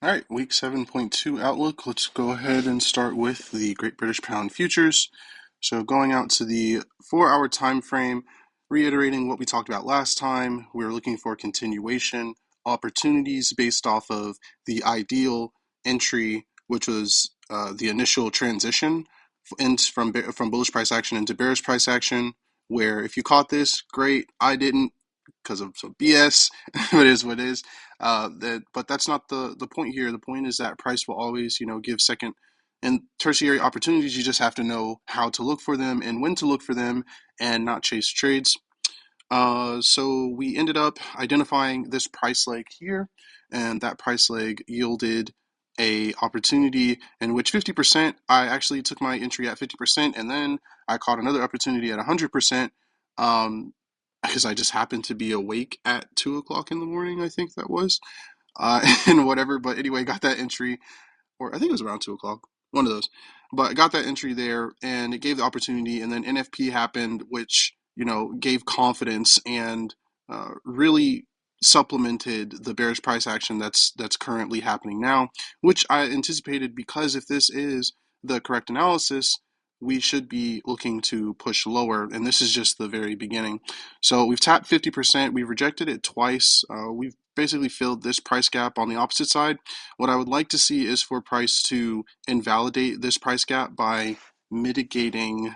All right, week 7.2 outlook. Let's go ahead and start with the Great British Pound futures. So going out to the 4-hour time frame, reiterating what we talked about last time, we were looking for continuation opportunities based off of the ideal entry, which was the initial transition from bullish price action into bearish price action. Where if you caught this, great. I didn't because of some BS. It is what it is. But that's not the point here. The point is that price will always, give second and tertiary opportunities. You just have to know how to look for them and when to look for them, and not chase trades. So we ended up identifying this price leg here, and that price leg yielded a opportunity in which 50%, I actually took my entry at 50%, and then I caught another opportunity at 100%, because I just happened to be awake at 2 o'clock in the morning, I think that was, and whatever. But anyway, got that entry, or I think it was around 2 o'clock, one of those. But I got that entry there, and it gave the opportunity, and then NFP happened, which gave confidence and really supplemented the bearish price action that's currently happening now, which I anticipated because if this is the correct analysis, we should be looking to push lower, and this is just the very beginning. So we've tapped 50%. We've rejected it twice. We've basically filled this price gap on the opposite side. What I would like to see is for price to invalidate this price gap by mitigating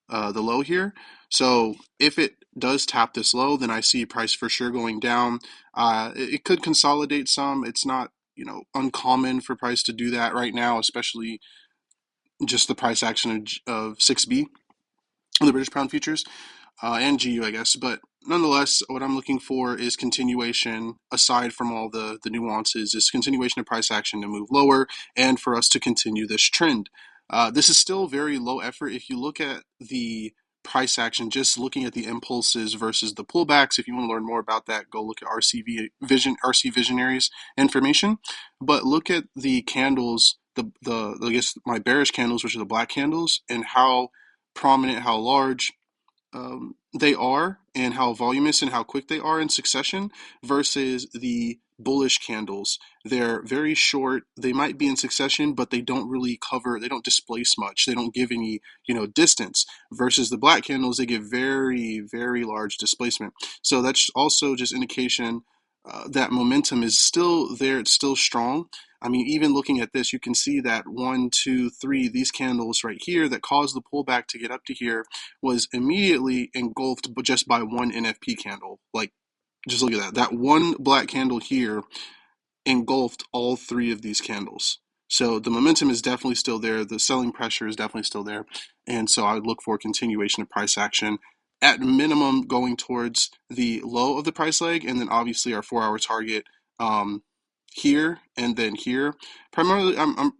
the low here. So if it does tap this low, then I see price for sure going down. It could consolidate some. It's not uncommon for price to do that right now, especially just the price action of 6B, the British Pound futures, and GU, I guess. But nonetheless, what I'm looking for is continuation, aside from all the nuances, is continuation of price action to move lower and for us to continue this trend. This is still very low effort. If you look at the price action, just looking at the impulses versus the pullbacks, if you want to learn more about that, go look at RC Visionaries information. But look at the candles, the I guess my bearish candles, which are the black candles, and how prominent, how large they are, and how voluminous and how quick they are in succession, versus the bullish candles. They're very short. They might be in succession, but they don't really cover, they don't displace much. They don't give any, distance. Versus the black candles, they give very, very large displacement. So that's also just indication that momentum is still there. It's still strong. I mean, even looking at this, you can see that 1, 2, 3, these candles right here that caused the pullback to get up to here was immediately engulfed just by one NFP candle. Like, just look at that. That one black candle here engulfed all three of these candles. So the momentum is definitely still there. The selling pressure is definitely still there. And so I would look for a continuation of price action, at minimum going towards the low of the price leg, and then obviously our 4-hour target here and then here. Primarily, I'm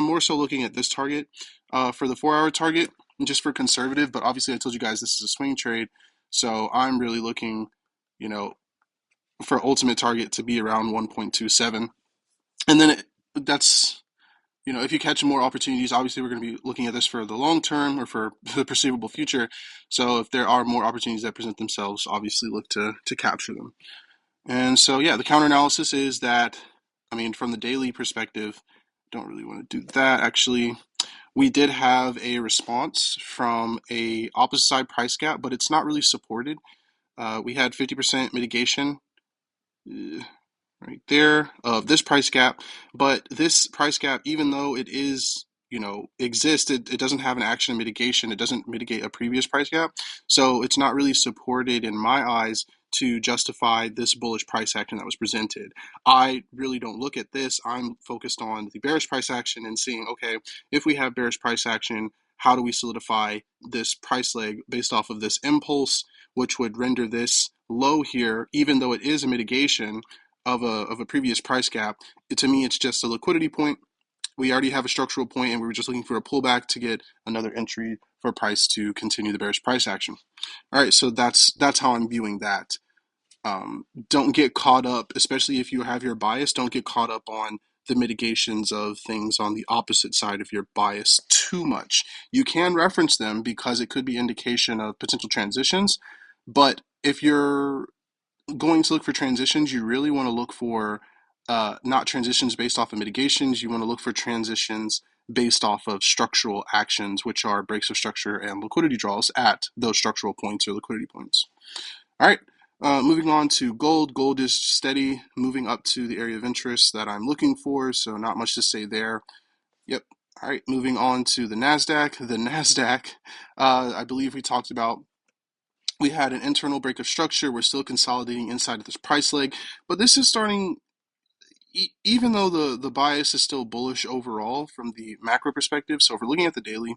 more so looking at this target for the 4-hour target, just for conservative. But obviously, I told you guys this is a swing trade, so I'm really looking, you know, for ultimate target to be around 1.27. And then that's, if you catch more opportunities, obviously we're going to be looking at this for the long term or for the perceivable future. So if there are more opportunities that present themselves, obviously look to capture them. And so, yeah, the counter analysis is that, I mean, from the daily perspective, don't really want to do that. Actually, we did have a response from a opposite side price gap, but it's not really supported. We had 50% mitigation right there of this price gap, but this price gap, even though it is, exists, it doesn't have an action mitigation. It doesn't mitigate a previous price gap, so it's not really supported in my eyes to justify this bullish price action that was presented. I really don't look at this. I'm focused on the bearish price action and seeing, okay, if we have bearish price action, how do we solidify this price leg based off of this impulse, which would render this low here, even though it is a mitigation of a previous price gap. To me, it's just a liquidity point. We already have a structural point, and we were just looking for a pullback to get another entry for price to continue the bearish price action. All right, so that's how I'm viewing that. Don't get caught up, especially if you have your bias. Don't get caught up on the mitigations of things on the opposite side of your bias too much. You can reference them because it could be indication of potential transitions, but if you're going to look for transitions, you really want to look for not transitions based off of mitigations. You want to look for transitions based off of structural actions, which are breaks of structure and liquidity draws at those structural points or liquidity points. All right, moving on to gold. Gold is steady, moving up to the area of interest that I'm looking for, so not much to say there. Yep. All right, moving on to the NASDAQ. The NASDAQ, I believe we talked about, we had an internal break of structure. We're still consolidating inside of this price leg, but this is starting, even though the bias is still bullish overall from the macro perspective. So if we're looking at the daily,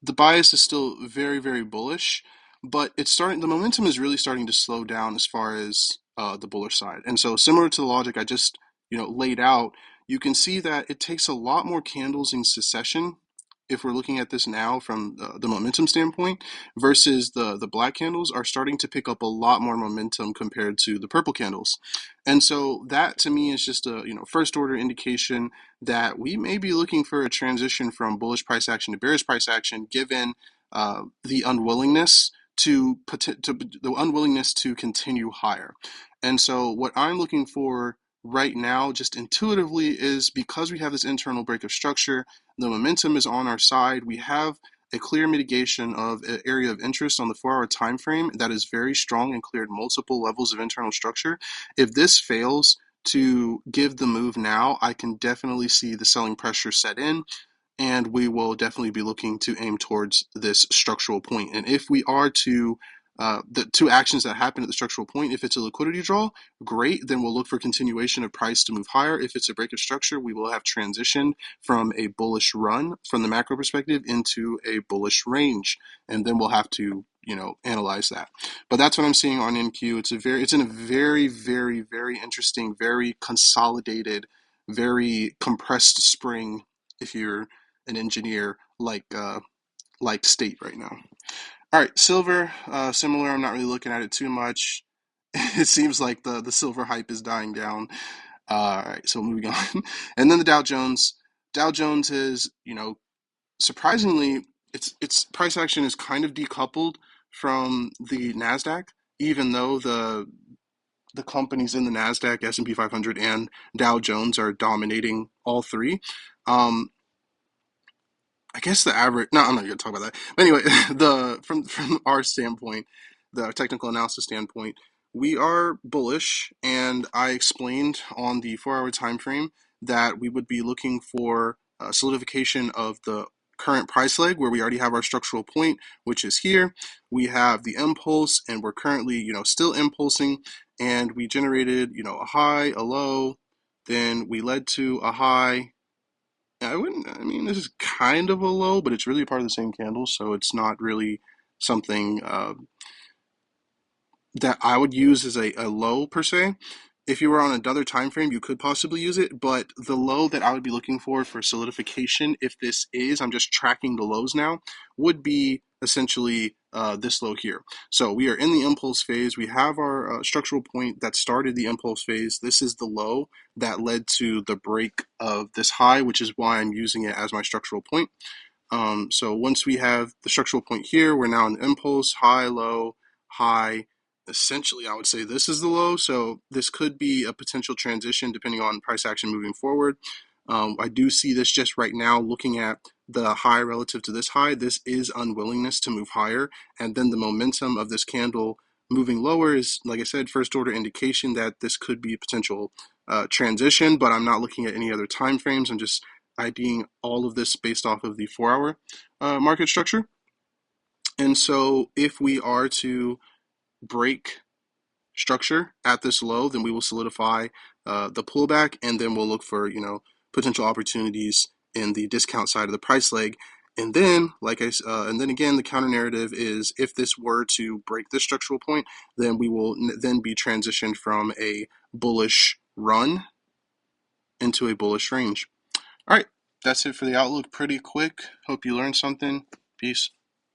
the bias is still very, very bullish, but it's starting. The momentum is really starting to slow down as far as the bullish side. And so, similar to the logic I just laid out, you can see that it takes a lot more candles in succession if we're looking at this now from the momentum standpoint versus the black candles are starting to pick up a lot more momentum compared to the purple candles. And so that to me is just a first order indication that we may be looking for a transition from bullish price action to bearish price action, given the unwillingness to continue higher. And so what I'm looking for right now, just intuitively, is because we have this internal break of structure, the momentum is on our side. We have a clear mitigation of an area of interest on the 4-hour time frame that is very strong and cleared multiple levels of internal structure. If this fails to give the move now, I can definitely see the selling pressure set in, and we will definitely be looking to aim towards this structural point. And if we are to the two actions that happen at the structural point, if it's a liquidity draw, great, then we'll look for continuation of price to move higher. If it's a break of structure, we will have transitioned from a bullish run from the macro perspective into a bullish range, and then we'll have to analyze that. But that's what I'm seeing on NQ. It's in a very, very, very interesting, very consolidated, very compressed spring, if you're an engineer, like state right now. All right, silver, similar. I'm not really looking at it too much. It seems like the silver hype is dying down. All right, so moving on, and then the Dow Jones. Dow Jones is, surprisingly, its price action is kind of decoupled from the Nasdaq, even though the companies in the Nasdaq, S&P 500, and Dow Jones are dominating all three. I guess the average. No, I'm not going to talk about that. But anyway, the from our standpoint, the technical analysis standpoint, we are bullish, and I explained on the 4-hour time frame that we would be looking for solidification of the current price leg where we already have our structural point, which is here. We have the impulse, and we're currently still impulsing, and we generated a high, a low, then we led to a high. I mean, this is kind of a low, but it's really part of the same candle, so it's not really something that I would use as a low per se. If you were on another time frame, you could possibly use it, but the low that I would be looking for solidification, if this is, I'm just tracking the lows now, would be essentially this low here. So we are in the impulse phase. We have our structural point that started the impulse phase. This is the low that led to the break of this high, which is why I'm using it as my structural point. So once we have the structural point here, we're now in impulse, high, low, high. Essentially, I would say this is the low. So this could be a potential transition depending on price action moving forward. I do see this just right now looking at the high relative to this high. This is unwillingness to move higher. And then the momentum of this candle moving lower is, like I said, first order indication that this could be a potential transition, but I'm not looking at any other time frames. I'm just IDing all of this based off of the 4-hour market structure. And so if we are to break structure at this low, then we will solidify the pullback, and then we'll look for potential opportunities in the discount side of the price leg. And then, and then again, the counter narrative is if this were to break this structural point, then we will then be transitioned from a bullish run into a bullish range. All right, that's it for the outlook. Pretty quick. Hope you learned something. Peace.